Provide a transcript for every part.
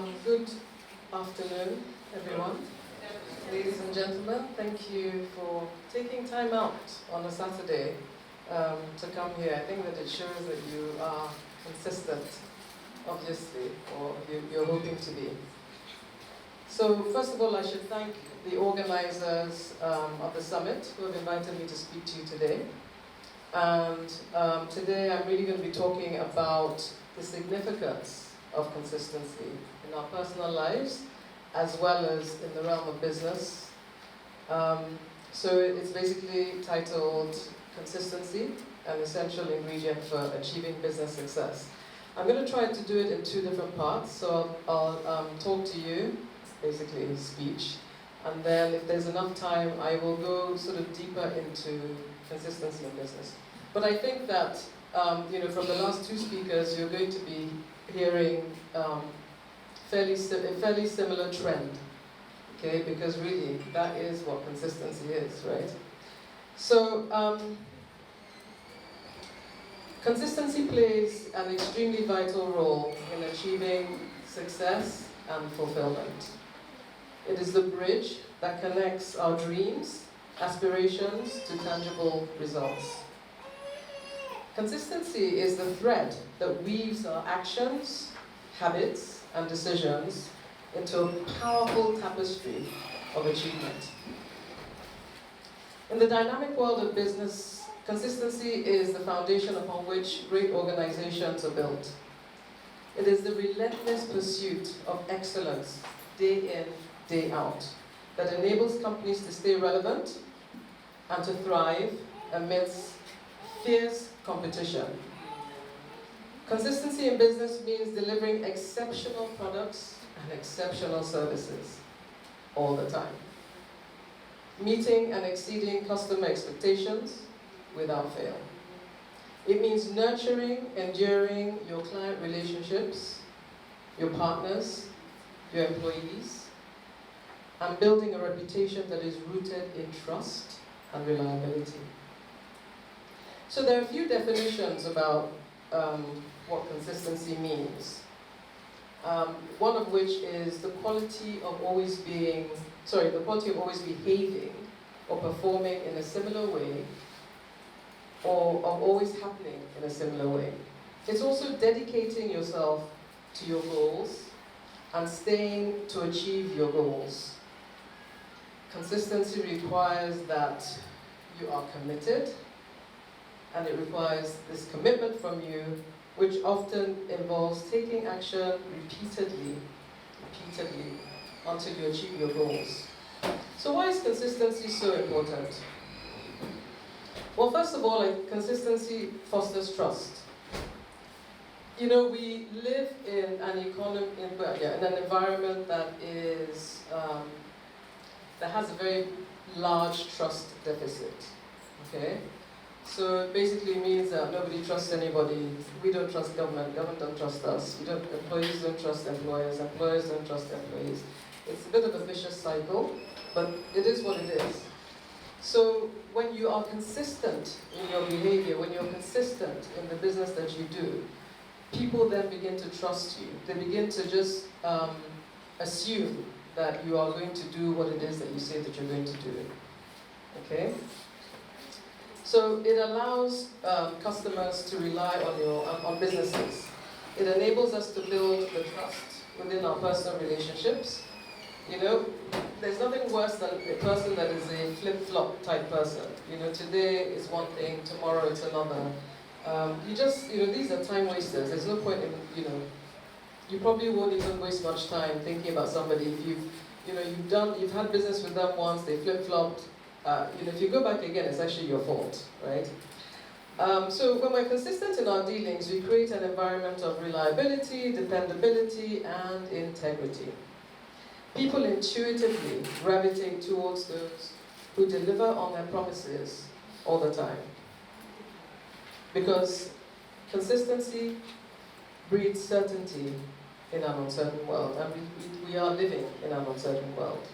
Good afternoon, everyone. Ladies and gentlemen, thank you for taking time out on a Saturday to come here. I think that it shows that you are consistent, obviously, or you're hoping to be. So first of all, I should thank the organizers of the summit who have invited me to speak to you today. And today I'm really going to be talking about the significance of consistency in our personal lives, as well as in the realm of business. So it's basically titled Consistency, an Essential Ingredient for Achieving Business Success. I'm going to try to do it in two different parts. So I'll talk to you, basically speech, and then if there's enough time, I will go sort of deeper into consistency in business. But I think that from the last two speakers, you're going to be hearing a fairly similar trend, okay? Because really, that is what consistency is, right? So, consistency plays an extremely vital role in achieving success and fulfillment. It is the bridge that connects our dreams, aspirations to tangible results. Consistency is the thread that weaves our actions, habits, and decisions into a powerful tapestry of achievement. In the dynamic world of business, consistency is the foundation upon which great organizations are built. It is the relentless pursuit of excellence, day in, day out, that enables companies to stay relevant and to thrive amidst fierce competition. Consistency in business means delivering exceptional products and exceptional services all the time. Meeting and exceeding customer expectations without fail. It means nurturing, enduring your client relationships, your partners, your employees, and building a reputation that is rooted in trust and reliability. So there are a few definitions about what consistency means. One of which is the quality of always behaving or performing in a similar way, or of always happening in a similar way. It's also dedicating yourself to your goals and staying to achieve your goals. Consistency requires that you are committed, and it requires this commitment from you, which often involves taking action repeatedly, until you achieve your goals. So why is consistency so important? Well, first of all, consistency fosters trust. We live in an in an environment that is that has a very large trust deficit. Okay. So it basically means that nobody trusts anybody. We don't trust government don't trust us. Employees don't trust employers don't trust employees. It's a bit of a vicious cycle, but it is what it is. So when you are consistent in your behavior, when you're consistent in the business that you do, people then begin to trust you. They begin to just assume that you are going to do what it is that you say that you're going to do. Okay? So it allows customers to rely on businesses. It enables us to build the trust within our personal relationships. There's nothing worse than a person that is a flip-flop type person. Today is one thing, tomorrow it's another. These are time wasters. There's no point in, you probably won't even waste much time thinking about somebody. If you've had business with them once, they flip-flopped. If you go back again, it's actually your fault, right? So when we're consistent in our dealings, we create an environment of reliability, dependability, and integrity. People intuitively gravitate towards those who deliver on their promises all the time. Because consistency breeds certainty in an uncertain world, and we are living in an uncertain world.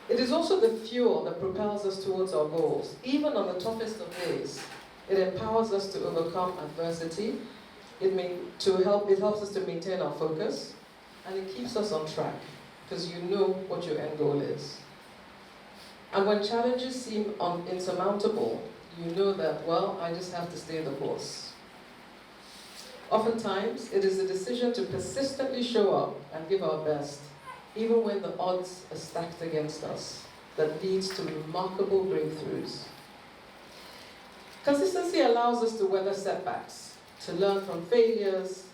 It is also the fuel that propels us towards our goals. Even on the toughest of days, it empowers us to overcome adversity. It helps us to maintain our focus. and it keeps us on track because you know what your end goal is. And when challenges seem insurmountable, you know that, well, I just have to stay the course. Oftentimes, it is the decision to persistently show up and give our best, even when the odds are stacked against us, that leads to remarkable breakthroughs. Consistency allows us to weather setbacks, to learn from failures,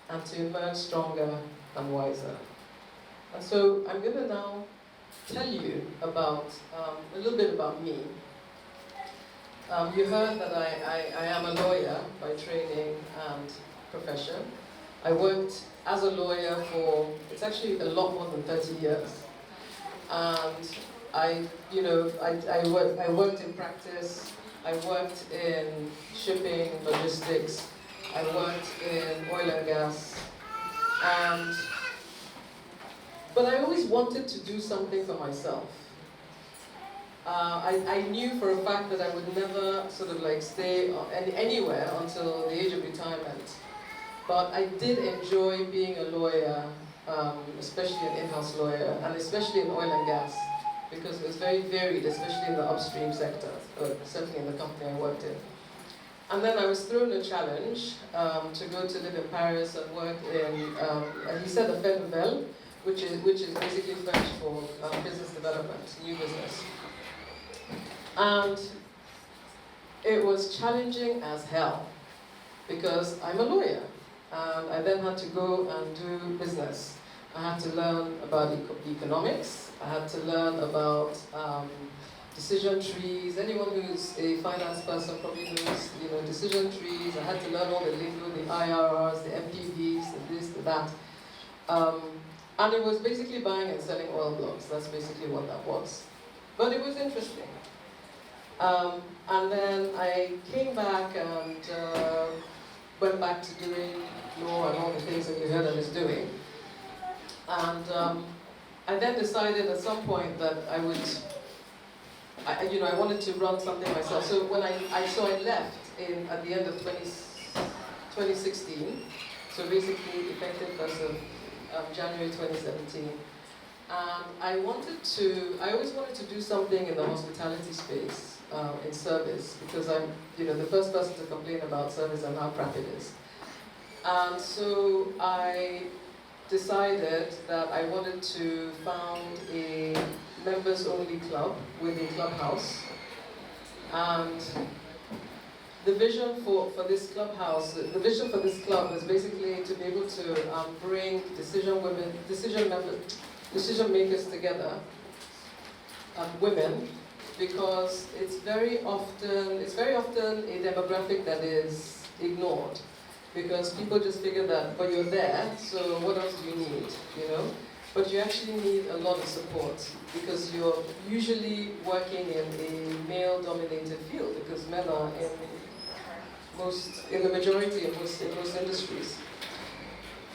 and to emerge stronger and wiser. And so I'm going to now tell you about a little bit about me. You heard that I am a lawyer by training and profession. I worked as a lawyer for, it's actually a lot more than 30 years. And I worked in practice, I worked in shipping, logistics, I worked in oil and gas, but I always wanted to do something for myself. I knew for a fact that I would never sort of like stay anywhere until the age of retirement. But I did enjoy being a lawyer, especially an in-house lawyer, and especially in oil and gas, because it was very varied, especially in the upstream sector, certainly in the company I worked in. And then I was thrown a challenge to go to live in Paris and work in, he said a fait nouvelle, which is basically French for business development, new business. And it was challenging as hell, because I'm a lawyer, and I then had to go and do business. I had to learn about economics, I had to learn about decision trees. Anyone who's a finance person probably knows, decision trees. I had to learn all the lingo, the IRRs, the MPVs, the this, the that. And it was basically buying and selling oil blocks. That's basically what that was. But it was interesting. And then I came back and went back to doing law and all the things that you heard I was doing. And I then decided at some point that I wanted to run something myself. So when I left at the end of 2016. So basically effective 1st of January 2017. And I always wanted to do something in the hospitality space, in service, because I'm, the first person to complain about service and how crap it is. And so I decided that I wanted to found a members-only club with a clubhouse. And the vision for this clubhouse, the vision for this club was basically to be able to bring decision makers together, women, because it's very often a demographic that is ignored, because people just figure that, well, you're there, so what else do you need, But you actually need a lot of support, because you're usually working in a male-dominated field, because men are in the majority in most industries.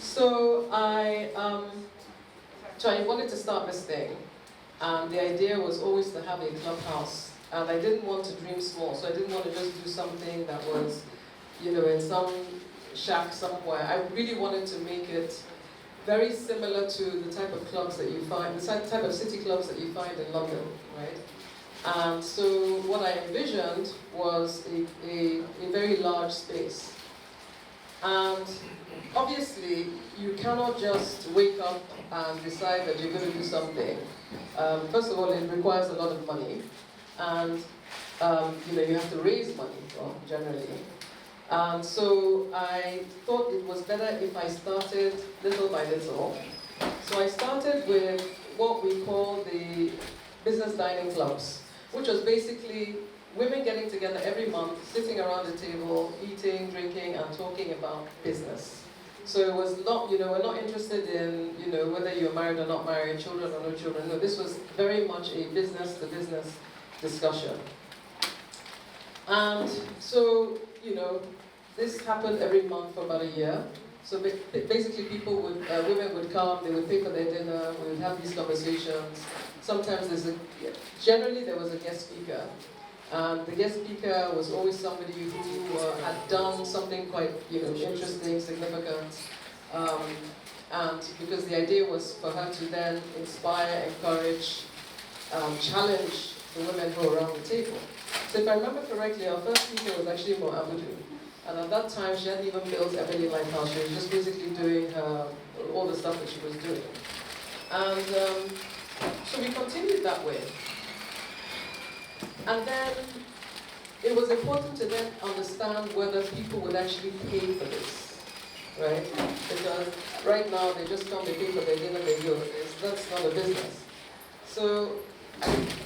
So I wanted to start this thing, and the idea was always to have a clubhouse, and I didn't want to dream small, so I didn't want to just do something that was, in some shack somewhere. I really wanted to make it very similar to the type of clubs that you find, the type of city clubs that you find in London, right? And so what I envisioned was a very large space. And obviously, you cannot just wake up and decide that you're going to do something. First of all, it requires a lot of money. And you have to raise money, generally. And so I thought it was better if I started little by little. So I started with what we call the business dining clubs, which was basically women getting together every month, sitting around the table, eating, drinking, and talking about business. So it was not, we're not interested in, whether you're married or not married, children or no children. No, this was very much a business-to-business discussion. And so, this happened every month for about a year. So basically women would come, they would pay for their dinner, we would have these conversations. Sometimes generally there was a guest speaker. And the guest speaker was always somebody who had done something quite, interesting, significant. And And because the idea was for her to then inspire, encourage, challenge the women who were around the table. So if I remember correctly, our first speaker was actually Mo Abudu. And at that time, she hadn't even built Ebony Lighthouse. She was just basically doing all the stuff that she was doing. And so we continued that way. And then it was important to then understand whether people would actually pay for this, right? Because right now, they just come, they pay for their dinner, they go. That's not a business. So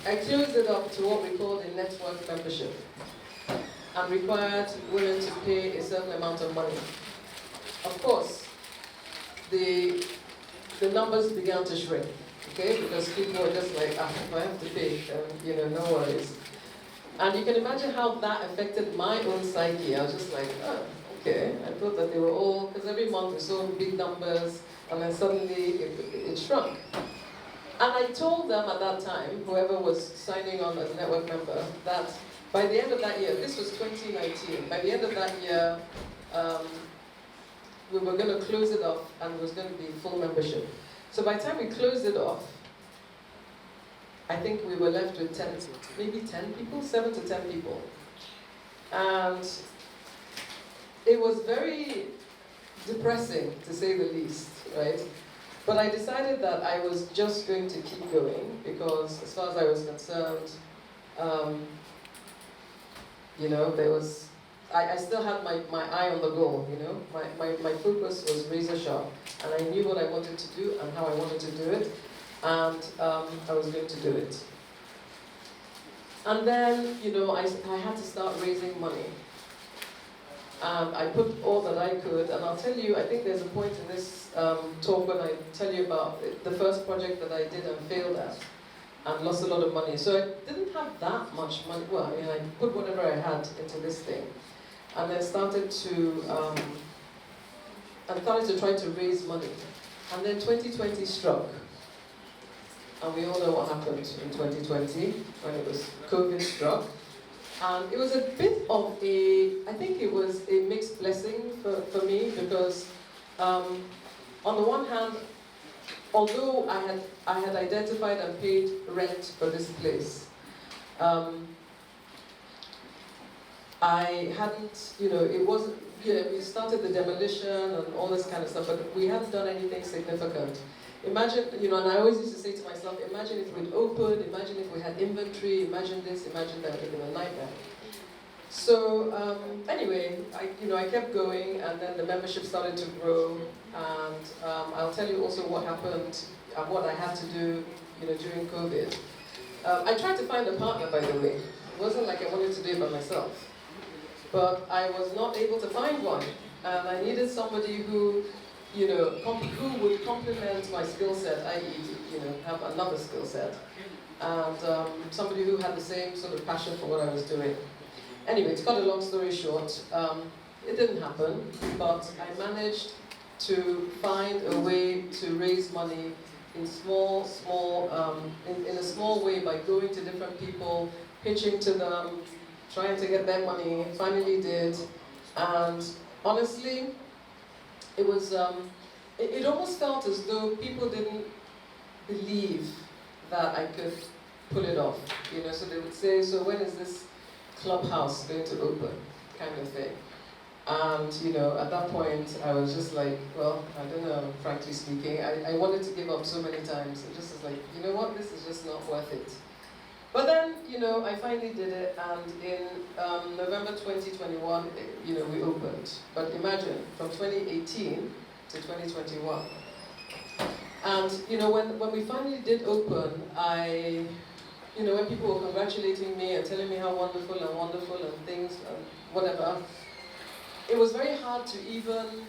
I closed it up to what we called a network membership and required women to pay a certain amount of money. Of course, the numbers began to shrink, okay? Because people were just like, if I have to pay, no worries. And you can imagine how that affected my own psyche. I was just like, oh, okay. I thought that they were all, because every month we saw big numbers, and then suddenly it shrunk. And I told them at that time, whoever was signing on as a network member, that by the end of that year, this was 2019, by the end of that year, we were going to close it off and it was going to be full membership. So by the time we closed it off, I think we were left with 10, maybe 10 people, 7 to 10 people. And it was very depressing, to say the least, right? But I decided that I was just going to keep going because as far as I was concerned, there was, I still had my eye on the goal, My focus was razor sharp. And I knew what I wanted to do and how I wanted to do it. And I was going to do it. And then, I had to start raising money. I put all that I could, and I'll tell you, I think there's a point in this talk when I tell you about the first project that I did and failed at, and lost a lot of money. So I didn't have that much money. Well, I put whatever I had into this thing, and then started to try to raise money. And then 2020 struck. And we all know what happened in 2020 when it was COVID struck. And it was a bit of I think it was a mixed blessing for me because on the one hand, although I had identified and paid rent for this place, I hadn't, it wasn't, we started the demolition and all this kind of stuff, but we hadn't done anything significant. Imagine, and I always used to say to myself, imagine if we'd opened, imagine if we had inventory, imagine this, imagine that, it would have been a nightmare. So anyway, I kept going, and then the membership started to grow, and I'll tell you also what happened, what I had to do, during COVID. I tried to find a partner, by the way. It wasn't like I wanted to do it by myself. But I was not able to find one, and I needed somebody who who would complement my skill set, i.e., have another skill set, and somebody who had the same sort of passion for what I was doing. Anyway, to cut a long story short, it didn't happen, but I managed to find a way to raise money in in a small way by going to different people, pitching to them, trying to get their money, finally did, and honestly, it was, it almost felt as though people didn't believe that I could pull it off, so they would say, so when is this clubhouse going to open, kind of thing. And, at that point, I was just like, well, I don't know, frankly speaking, I wanted to give up so many times, it just was like, you know what, this is just not worth it. But then, I finally did it, and in November 2021, we opened. But imagine, from 2018 to 2021. And, when we finally did open, when people were congratulating me and telling me how wonderful and things and whatever, it was very hard to even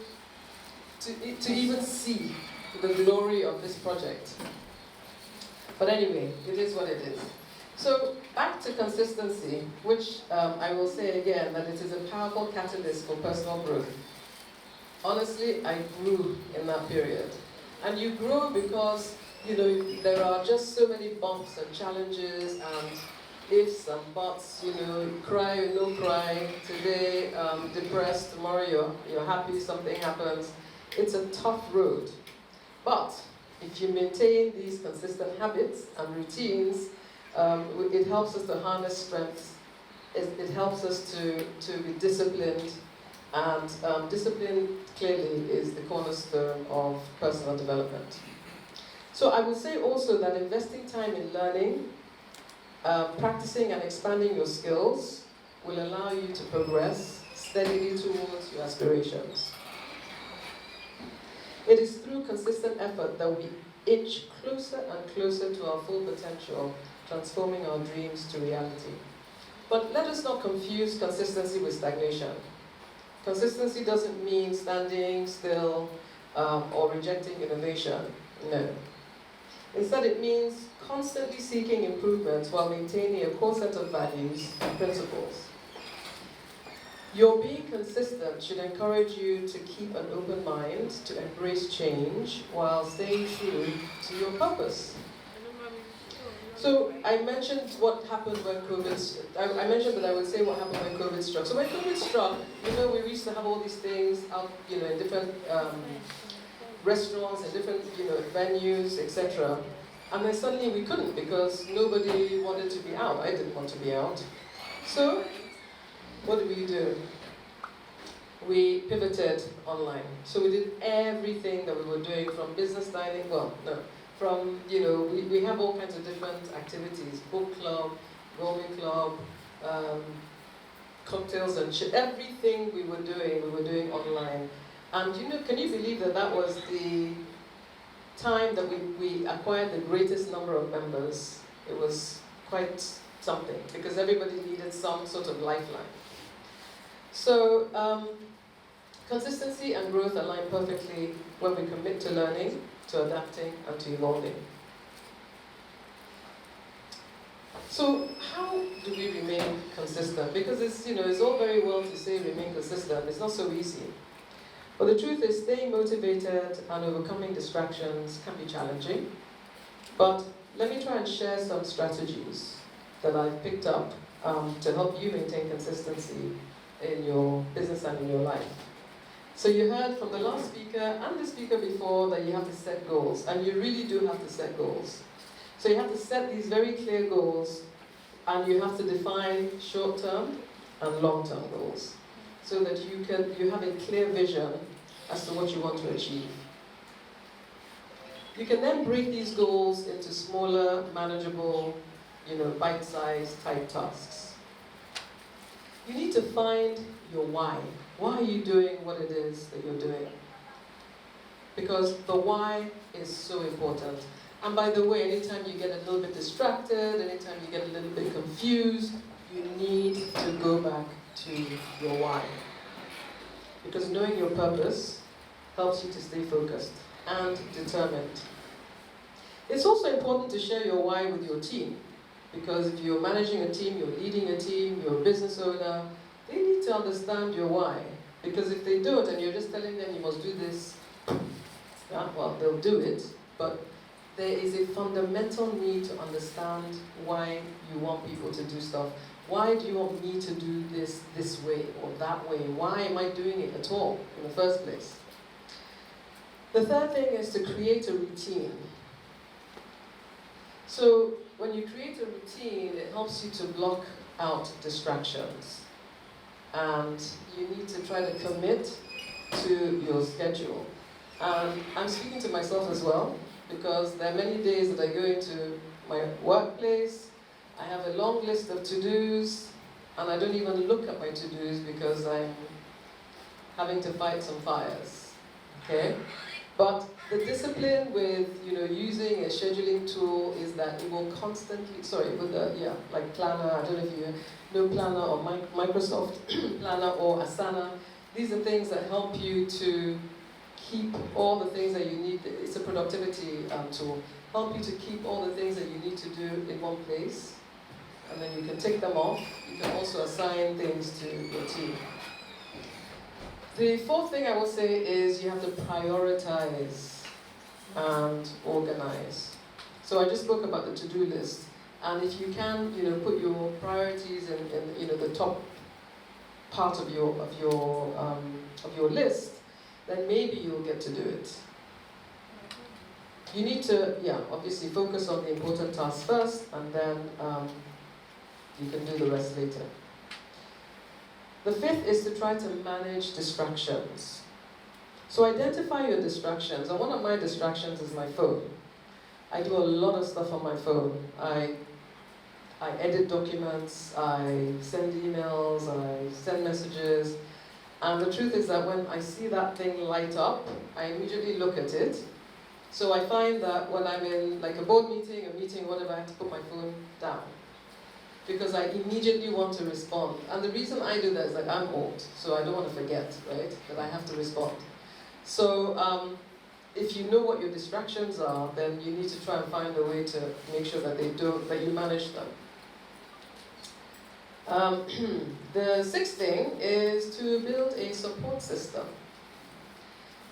see the glory of this project. But anyway, it is what it is. So back to consistency, which I will say again that it is a powerful catalyst for personal growth. Honestly, I grew in that period. And you grow because, there are just so many bumps and challenges and ifs and buts, cry or no cry, today depressed, tomorrow you're happy, something happens. It's a tough road. But if you maintain these consistent habits and routines, it helps us to harness strengths. It helps us to be disciplined, and discipline clearly is the cornerstone of personal development. So I would say also that investing time in learning, practicing and expanding your skills will allow you to progress steadily towards your aspirations. It is through consistent effort that we inch closer and closer to our full potential, transforming our dreams to reality. But let us not confuse consistency with stagnation. Consistency doesn't mean standing still or rejecting innovation. No. Instead, it means constantly seeking improvements while maintaining a core set of values and principles. Your being consistent should encourage you to keep an open mind, to embrace change, while staying true to your purpose. So I mentioned what happened when I mentioned that I would say what happened when COVID struck. So when COVID struck, we used to have all these things out, in different restaurants and different, venues, etc. And then suddenly we couldn't because nobody wanted to be out. I didn't want to be out. So what did we do? We pivoted online. So we did everything that we were doing from business dining, we have all kinds of different activities, book club, rowing club, cocktails and shit. Everything we were doing online. And can you believe that was the time that we acquired the greatest number of members? It was quite something, because everybody needed some sort of lifeline. So, consistency and growth align perfectly when we commit to learning, to adapting, and to evolving. So, how do we remain consistent? Because it's all very well to say remain consistent. It's not so easy. But the truth is, staying motivated and overcoming distractions can be challenging. But let me try and share some strategies that I've picked up to help you maintain consistency in your business and in your life. So you heard from the last speaker and the speaker before that you have to set goals, and you really do have to set goals. So you have to set these very clear goals, and you have to define short-term and long-term goals, so that you have a clear vision as to what you want to achieve. You can then break these goals into smaller, manageable, bite-sized type tasks. You need to find your why. Why are you doing what it is that you're doing? Because the why is so important. And by the way, anytime you get a little bit distracted, anytime you get a little bit confused, you need to go back to your why. Because knowing your purpose helps you to stay focused and determined. It's also important to share your why with your team. Because if you're managing a team, you're leading a team, you're a business owner, they need to understand your why. Because if they don't, and you're just telling them you must do this, they'll do it, but there is a fundamental need to understand why you want people to do stuff. Why do you want me to do this way or that way? Why am I doing it at all in the first place? The third thing is to create a routine. So when you create a routine, it helps you to block out distractions. And you need to try to commit to your schedule. And I'm speaking to myself as well, because there are many days that I go into my workplace, I have a long list of to-dos, and I don't even look at my to-dos because I'm having to fight some fires, okay? But the discipline with, using a scheduling tool is that it will constantly, like Planner, I don't know if you know Planner or Microsoft Planner or Asana. These are things that help you to keep all the things that you need. It's a productivity tool. Help you to keep all the things that you need to do in one place, and then you can take them off. You can also assign things to your team. The fourth thing I will say is you have to prioritize and organize. So I just spoke about the to-do list, and if you can, put your priorities in the top part of your list, then maybe you'll get to do it. you need to, obviously focus on the important tasks first, and then you can do the rest later. The fifth is to try to manage distractions. So identify your distractions, and one of my distractions is my phone. I do a lot of stuff on my phone. I edit documents, I send emails, I send messages, and the truth is that when I see that thing light up, I immediately look at it. So I find that when I'm in like a board meeting, a meeting, whatever, I have to put my phone down, because I immediately want to respond. And the reason I do that is like I'm old, so I don't want to forget, right, that I have to respond. So if you know what your distractions are, then you need to try and find a way to make sure that that you manage them. The sixth thing is to build a support system.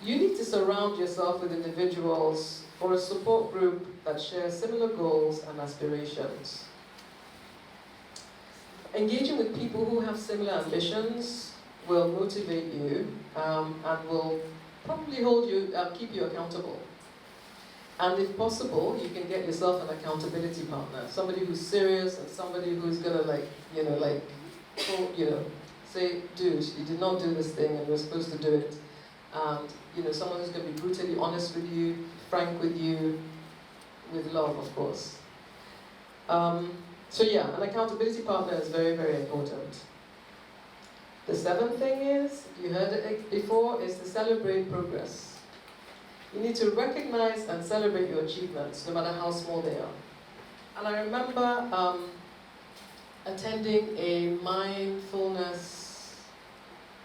You need to surround yourself with individuals or a support group that share similar goals and aspirations. Engaging with people who have similar ambitions will motivate you and will probably keep you accountable. And if possible, you can get yourself an accountability partner, somebody who's serious and somebody who's gonna say, dude, you did not do this thing and you're supposed to do it. And someone who's gonna be brutally honest with you, frank with you, with love, of course. So yeah, an accountability partner is very, very important. The seventh thing is, you heard it before, is to celebrate progress. You need to recognize and celebrate your achievements, no matter how small they are. And I remember attending a mindfulness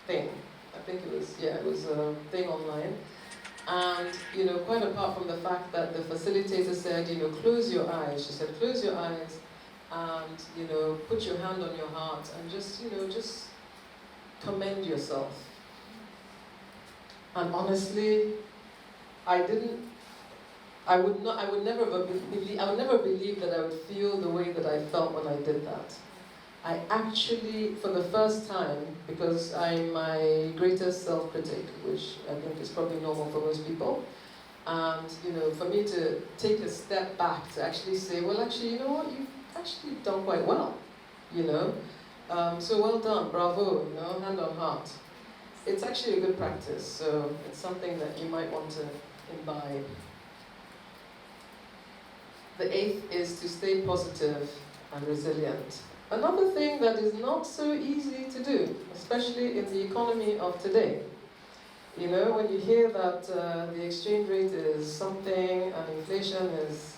thing. I think it was a thing online. And, quite apart from the fact that the facilitator said, close your eyes. She said, close your eyes and, put your hand on your heart and just commend yourself. And honestly, I would never believe that I would feel the way that I felt when I did that. I actually, for the first time, because I'm my greatest self-critic, which I think is probably normal for most people, and for me to take a step back to actually say, well, actually, you know what, you've actually done quite well, so well done, bravo, hand on heart. It's actually a good practice, so it's something that you might want to imbibe. The eighth is to stay positive and resilient. Another thing that is not so easy to do, especially in the economy of today. When you hear that the exchange rate is something and inflation is,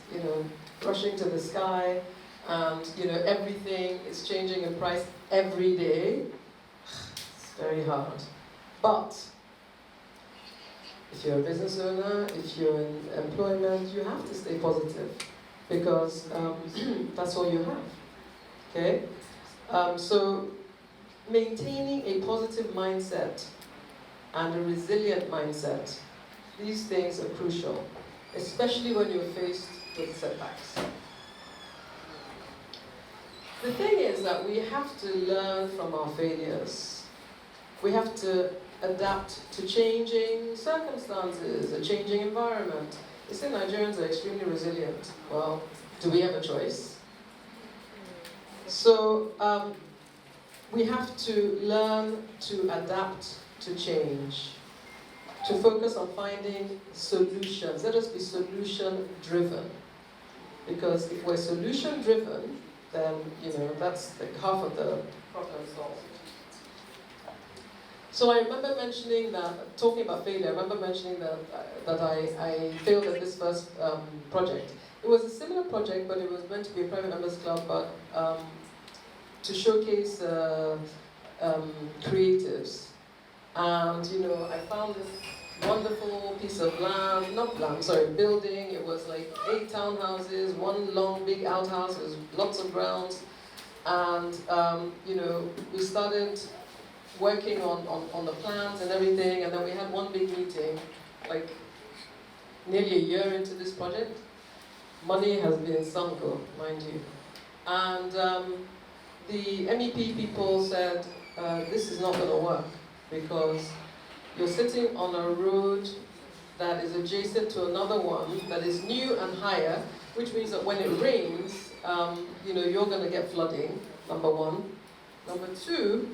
rushing to the sky, and, everything is changing in price every day, it's very hard. But if you're a business owner, if you're in employment, you have to stay positive, because that's all you have. Okay? So maintaining a positive mindset and a resilient mindset, these things are crucial, especially when you're faced with setbacks. The thing is that we have to learn from our failures. We have to adapt to changing circumstances, a changing environment. They say Nigerians are extremely resilient. Well, do we have a choice? So we have to learn to adapt to change, to focus on finding solutions. Let us be solution-driven. Because if we're solution-driven, then, that's like half of the problem solved. So I remember mentioning that, talking about failure, I remember mentioning that I failed at this first project. It was a similar project, but it was meant to be a private members club, but to showcase creatives. And, I found this wonderful piece of building. It was like 8 townhouses, one long big outhouse, there was lots of grounds. And, we started working on the plans and everything, and then we had one big meeting, like nearly a year into this project. Money has been sunk, mind you. And the MEP people said, this is not going to work, because you're sitting on a road that is adjacent to another one that is new and higher, which means that when it rains, you're going to get flooding, number one. Number two,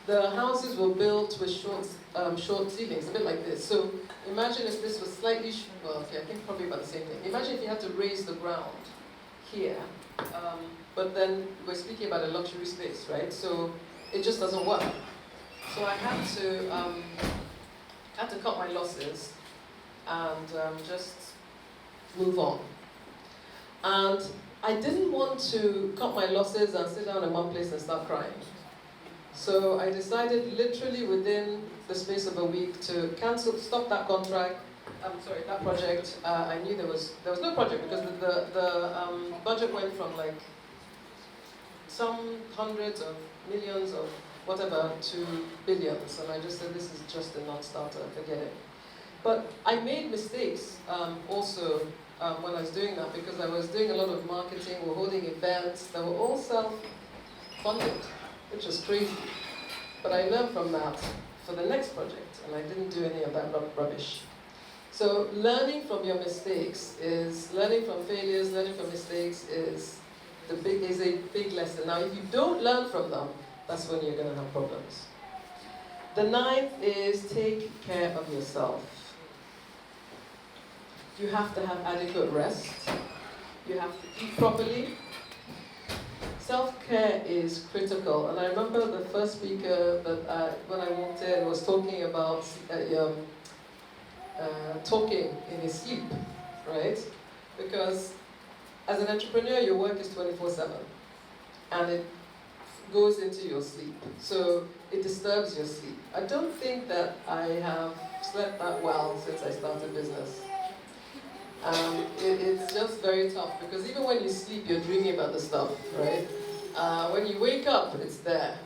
the houses were built with short ceilings, a bit like this. So imagine if this was slightly, I think probably about the same thing. Imagine if you had to raise the ground here, but then we're speaking about a luxury space, right? So it just doesn't work. So I had to cut my losses and just move on. And I didn't want to cut my losses and sit down in one place and start crying. So I decided literally within the space of a week to stop that contract. That project. I knew there was no project because the budget went from like some hundreds of millions of whatever to billions, and I just said this is just a non-starter, forget it. But I made mistakes also when I was doing that, because I was doing a lot of marketing, we're holding events that were all self-funded, which was crazy. But I learned from that for the next project, and I didn't do any of that rubbish. So learning from your mistakes learning from failures, learning from mistakes is a big lesson. Now, if you don't learn from them, that's when you're going to have problems. The ninth is take care of yourself. You have to have adequate rest. You have to eat properly. Self-care is critical. And I remember the first speaker that when I walked in was talking about talking in his sleep, right? Because as an entrepreneur, your work is 24/7. And it goes into your sleep. So it disturbs your sleep. I don't think that I have slept that well since I started business. It's just very tough, because even when you sleep, you're dreaming about the stuff, right? When you wake up, it's there.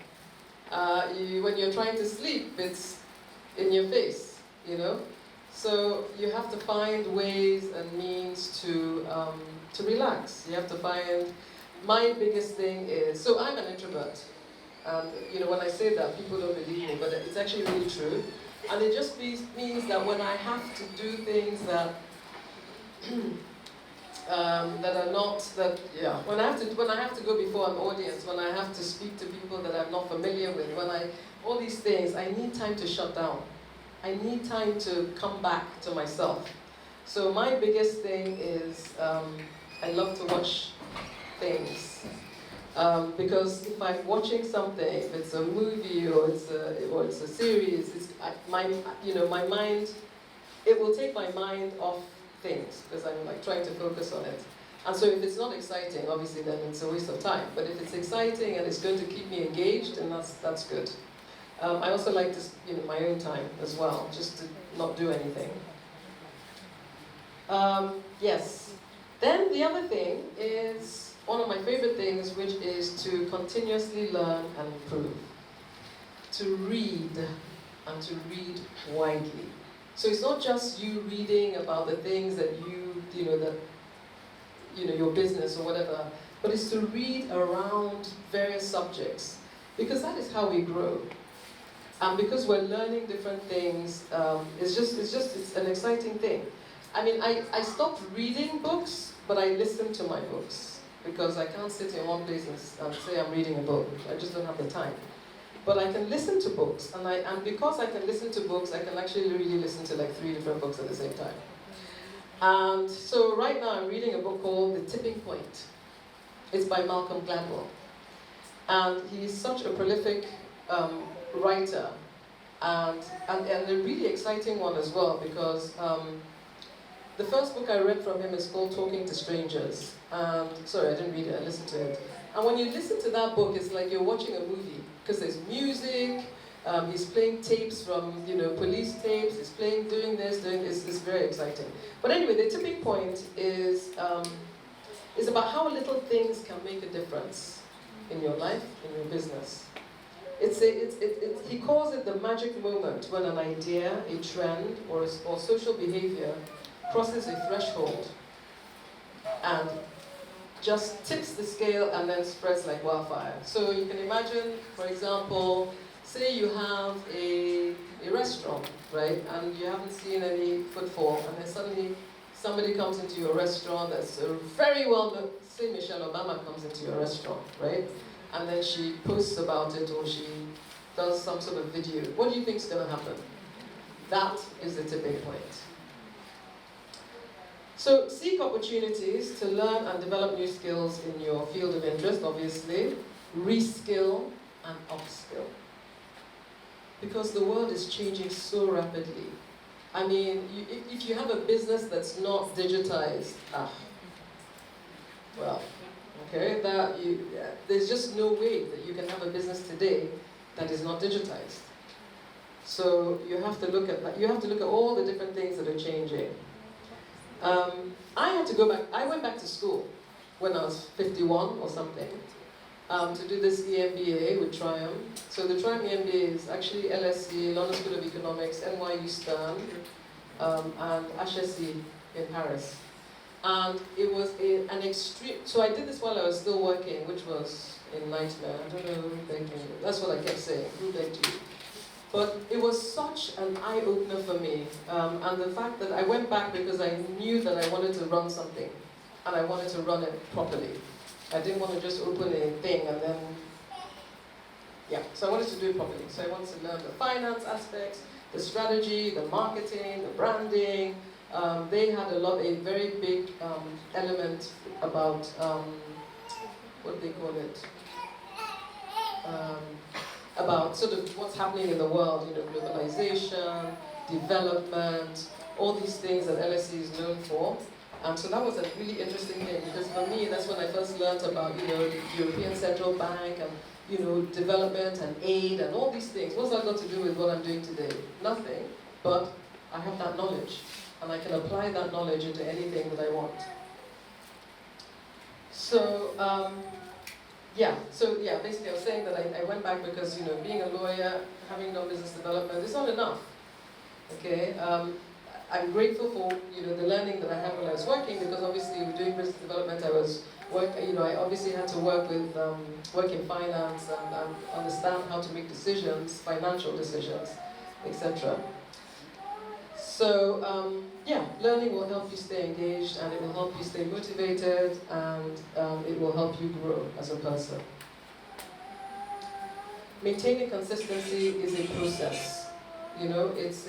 When you're trying to sleep, it's in your face, So you have to find ways and means to relax. You have to find. My biggest thing is, so I'm an introvert, and when I say that, people don't believe me, but it's actually really true. And it just means that when I have to do things that when I have to go before an audience, when I have to speak to people that I'm not familiar with, all these things, I need time to shut down. I need time to come back to myself. So my biggest thing is I love to watch things, because if I'm watching something, if it's a movie or it's a series, my mind, it will take my mind off things, because I'm like trying to focus on it. And so if it's not exciting, obviously then it's a waste of time. But if it's exciting and it's going to keep me engaged, then that's good. I also like to, my own time as well, just to not do anything. Yes. Then the other thing is one of my favorite things, which is to continuously learn and improve. To read, and to read widely. So it's not just you reading about the things that your business or whatever, but it's to read around various subjects, because that is how we grow. And because we're learning different things, it's an exciting thing. I mean, I stopped reading books, but I listen to my books, because I can't sit in one place and say I'm reading a book. I just don't have the time. But I can listen to books, and because I can listen to books, I can actually really listen to like 3 different books at the same time. And so right now I'm reading a book called The Tipping Point. It's by Malcolm Gladwell. And he's such a prolific writer, and a really exciting one as well, because the first book I read from him is called Talking to Strangers. Sorry, I didn't read it, I listened to it. And when you listen to that book, it's like you're watching a movie, because there's music, he's playing tapes from, police tapes, he's doing this, it's very exciting. But anyway, The Tipping Point is about how little things can make a difference in your life, in your business. He calls it the magic moment when an idea, a trend, or social behavior crosses a threshold and just tips the scale and then spreads like wildfire. So you can imagine, for example, say you have a restaurant, right, and you haven't seen any footfall, and then suddenly somebody comes into your restaurant that's very well known, say Michelle Obama comes into your restaurant, right, and then she posts about it or she does some sort of video. What do you think is going to happen? That is the tipping point. So seek opportunities to learn and develop new skills in your field of interest, obviously, reskill and upskill. Because the world is changing so rapidly. I mean, if you have a business that's not digitized, well, okay, there's just no way that you can have a business today that is not digitized. So you have to look at that. You have to look at all the different things that are changing. I went back to school when I was 51 or something to do this EMBA with Triumph. So the Triumph EMBA is actually LSE, London School of Economics, NYU Stern, and HSE in Paris. And it was an extreme, so I did this while I was still working, which was a nightmare. I don't know who begged me. That's what I kept saying, who begged you? But it was such an eye-opener for me. And the fact that I went back because I knew that I wanted to run something. And I wanted to run it properly. I didn't want to just open a thing and then, yeah. So I wanted to do it properly. So I wanted to learn the finance aspects, the strategy, the marketing, the branding. They had a very big element about, what they call it? About sort of what's happening in the world, globalization, development, all these things that LSE is known for. So that was a really interesting thing because for me, that's when I first learned about, the European Central Bank and, development and aid and all these things. What's that got to do with what I'm doing today? Nothing, but I have that knowledge and I can apply that knowledge into anything that I want. So, basically I was saying that I went back because, being a lawyer, having no business development, is not enough, okay? I'm grateful for, the learning that I had when I was working because obviously with doing business development, I obviously had to work in finance and understand how to make decisions, financial decisions, etc. So, learning will help you stay engaged and it will help you stay motivated and it will help you grow as a person. Maintaining consistency is a process. It's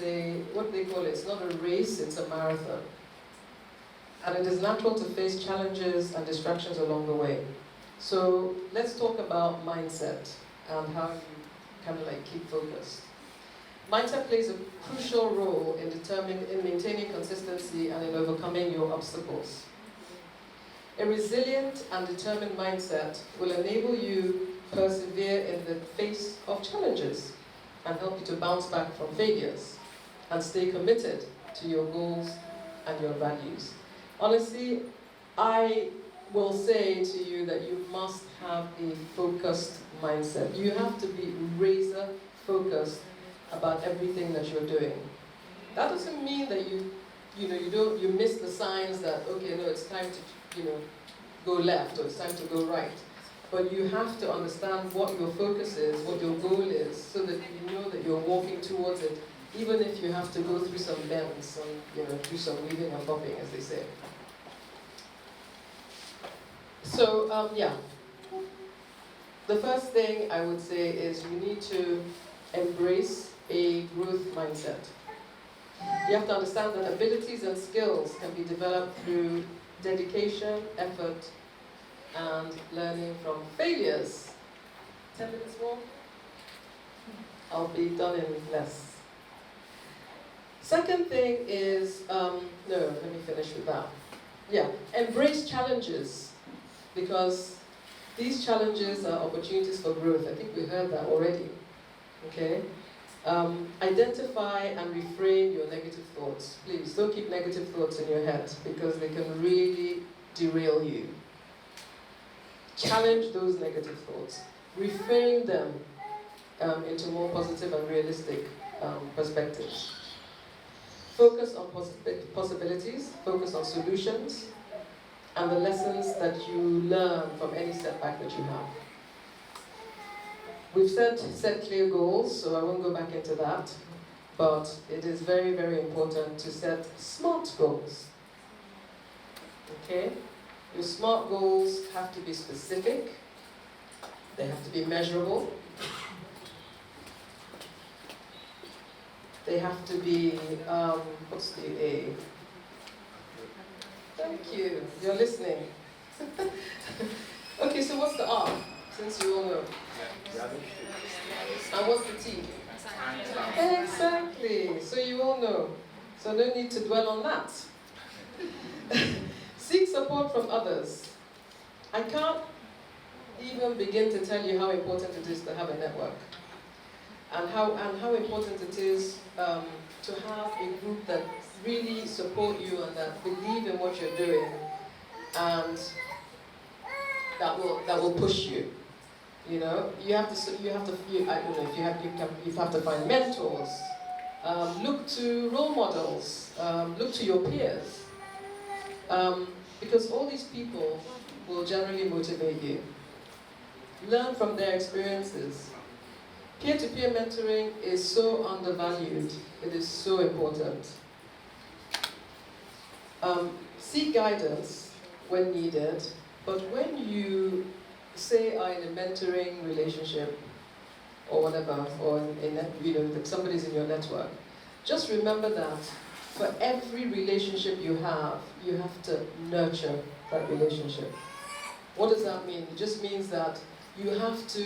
what they call it, it's not a race, it's a marathon. And it is natural to face challenges and distractions along the way. So let's talk about mindset and how you kind of keep focused. Mindset plays a crucial role in maintaining consistency and in overcoming your obstacles. A resilient and determined mindset will enable you to persevere in the face of challenges and help you to bounce back from failures and stay committed to your goals and your values. Honestly, I will say to you that you must have a focused mindset. You have to be razor focused about everything that you're doing. That doesn't mean that you miss the signs that, okay, no, it's time to, go left or it's time to go right. But you have to understand what your focus is, what your goal is, so that you know that you're walking towards it, even if you have to go through some bends and do some weaving and bobbing, as they say. So, the first thing I would say is you need to embrace a growth mindset. You have to understand that abilities and skills can be developed through dedication, effort, and learning from failures. 10 minutes more? I'll be done in less. Second thing is, let me finish with that. Embrace challenges, because these challenges are opportunities for growth. I think we heard that already, okay? Identify and reframe your negative thoughts. Please, don't keep negative thoughts in your head, because they can really derail you. Challenge those negative thoughts. Reframe them into more positive and realistic perspectives. Focus on possibilities, focus on solutions, and the lessons that you learn from any setback that you have. We've set clear goals, so I won't go back into that. But it is very, very important to set SMART goals. Okay? Your SMART goals have to be specific. They have to be measurable. They have to be, what's the A? Thank you, you're listening. Okay, so what's the R, since you all know? And what's the T? Exactly, so you all know. So no need to dwell on that. Seek support from others. I can't even begin to tell you how important it is to have a network. And how important it is to have a group that really support you and that believe in what you're doing and that will push you. You know, you have to find mentors. Look to role models. Look to your peers, because all these people will generally motivate you. Learn from their experiences. Peer-to-peer mentoring is so undervalued. It is so important. Seek guidance when needed, but when you say are in a mentoring relationship or whatever, or that somebody's in your network, just remember that for every relationship you have to nurture that relationship. What does that mean? It just means that you have to,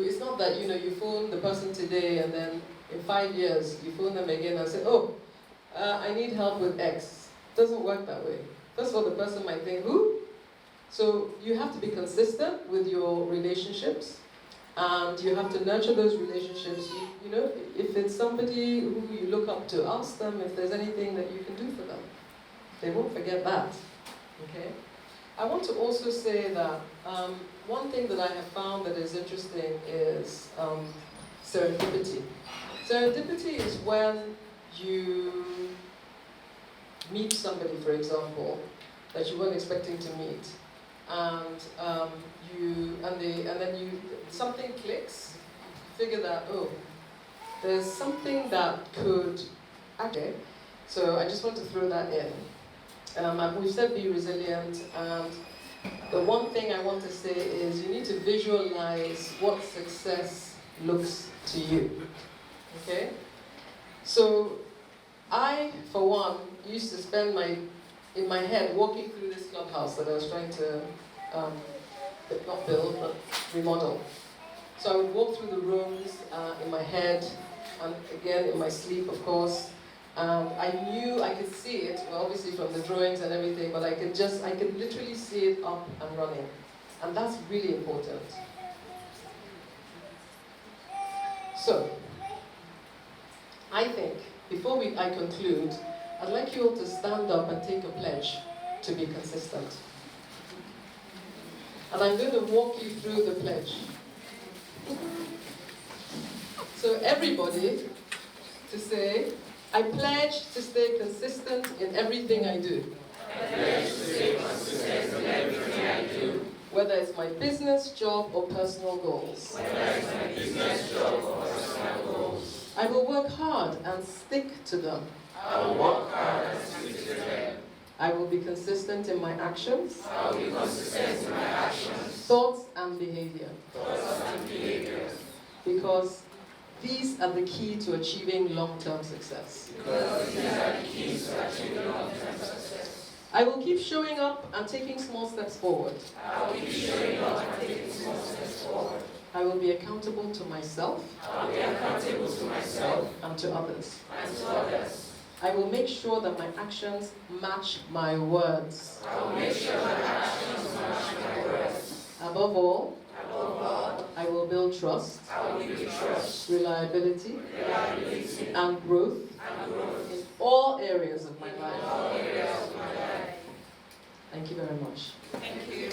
it's not that you phone the person today and then in 5 years you phone them again and say, oh, I need help with X. It doesn't work that way. First of all, the person might think, who? So you have to be consistent with your relationships and you have to nurture those relationships. You know, if it's somebody who you look up to, ask them if there's anything that you can do for them. They won't forget that, okay? I want to also say that one thing that I have found that is interesting is serendipity. Serendipity is when you meet somebody, for example, that you weren't expecting to meet, and then something clicks. You figure that there's something that could. Okay, so I just want to throw that in. We've said be resilient, and the one thing I want to say is you need to visualize what success looks to you, okay? So I, for one, used to spend in my head walking through this clubhouse that I was trying to, not build, but remodel. So I would walk through the rooms in my head, and again in my sleep, of course. I knew I could see it, well, obviously from the drawings and everything, but I could literally see it up and running. And that's really important. So, I think, before I conclude, I'd like you all to stand up and take a pledge to be consistent. And I'm going to walk you through the pledge. So everybody, to say, I pledge to stay consistent in everything I do. I pledge to stay consistent in everything I do. Whether it's my business, job, or personal goals. Whether it's my business, job, or personal goals. I will work hard and stick to them. I will work hard and stick to them. I will be consistent in my actions. I will be consistent in my actions. Thoughts and behavior. Thoughts and behaviors. Because these are the key to achieving long-term success. Because these are the keys to achieving long-term success. I will keep showing up and taking small steps forward. I will keep showing up and taking small steps forward. I will be accountable to myself. I will be accountable to myself and to others. and to others. I will make sure that my actions match my words. I will make sure that my actions match my words. Above all, Above all, I will build trust, I will build trust, reliability, reliability, and growth and growth in all areas of my in life. all areas of my life. Thank you very much. Thank you.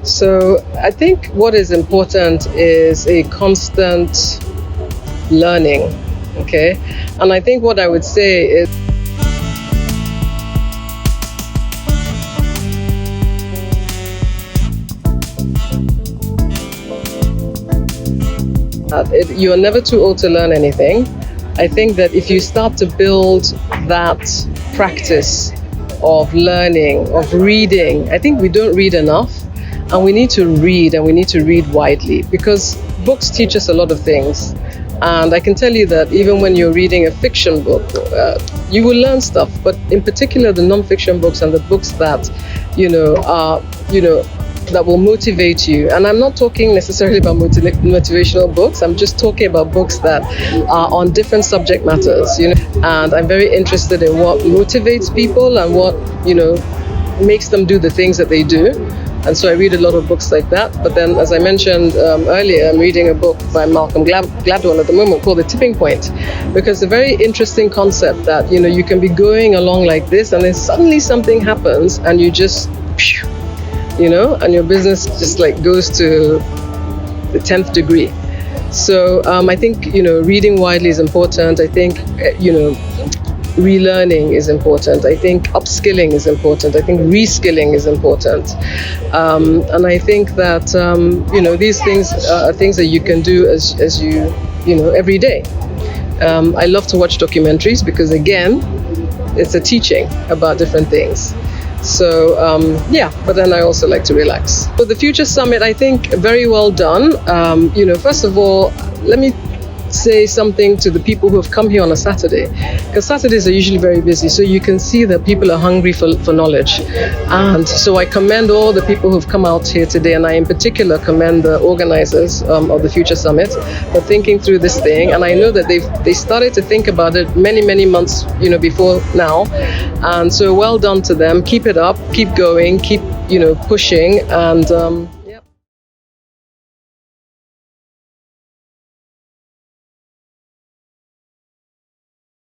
So I think what is important is a constant learning, okay? And I think what I would say is You're never too old to learn anything. I think that if you start to build that practice of learning, of reading, I think we don't read enough, and we need to read, and we need to read widely, because books teach us a lot of things. And I can tell you that even when you're reading a fiction book, you will learn stuff, but in particular the non-fiction books and the books that, are, that will motivate you. And I'm not talking necessarily about motivational books. I'm just talking about books that are on different subject matters, And I'm very interested in what motivates people and what, makes them do the things that they do. And so I read a lot of books like that. But then, as I mentioned earlier, I'm reading a book by Malcolm Gladwell at the moment called The Tipping Point, because it's a very interesting concept that, you can be going along like this and then suddenly something happens and you just, and your business just like goes to the 10th degree. So I think, reading widely is important. I think, relearning is important. I think upskilling is important. I think reskilling is important. And I think that, these things are things that you can do as you, every day. I love to watch documentaries because, again, it's a teaching about different things. So, but then I also like to relax. So the Future Summit, I think, very well done. First of all, let me say something to the people who have come here on a Saturday, because Saturdays are usually very busy, so you can see that people are hungry for knowledge. And so I commend all the people who have come out here today, and I in particular commend the organizers of the Future Summit for thinking through this thing. And I know that they started to think about it many months before now, and so well done to them. Keep it up, keep going, keep pushing, and